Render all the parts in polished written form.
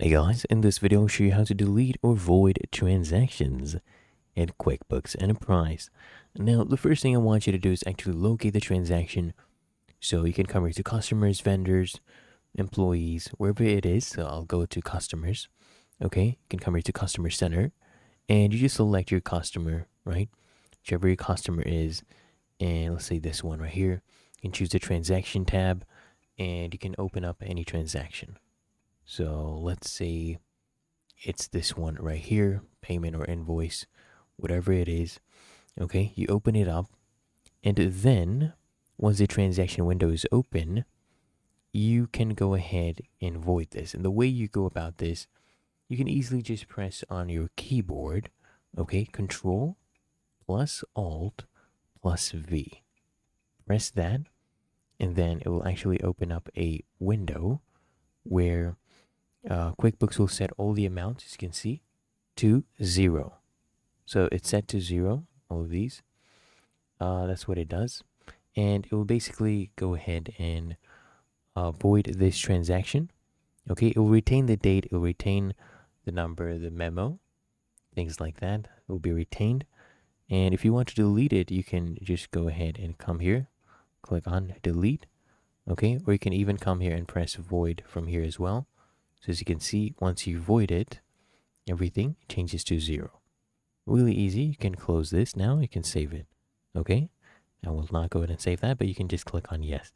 Hey guys, in this video I'll show you how to delete or void transactions in QuickBooks Enterprise. Now, the first thing I want you to do is actually locate the transaction so you can come here to customers, vendors, employees, wherever it is. So I'll go to customers. Okay, you can come here to customer center and you just select your customer, right? Whichever your customer is, and let's say this one right here. You can choose the transaction tab and you can open up any transaction. So let's say it's this one right here, payment or invoice, whatever it is. Okay, you open it up, and then once the transaction window is open, you can go ahead and void this. And the way you go about this, you can easily just press on your keyboard, okay, Control plus Alt plus V. Press that, and then it will actually open up a window where QuickBooks will set all the amounts, as you can see, to 0. So it's set to 0, all of these. That's what it does. And it will basically go ahead and void this transaction. Okay, it will retain the date, it will retain the number, the memo, things like that. It will be retained. And if you want to delete it, you can just go ahead and come here, click on delete. Okay, or you can even come here and press void from here as well. So as you can see, once you void it, everything changes to 0. Really easy. You can close this now. You can save it. Okay, I will not go ahead and save that, but you can just click on yes.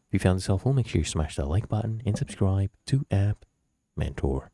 If you found this helpful, make sure you smash that like button and subscribe to App Mentor.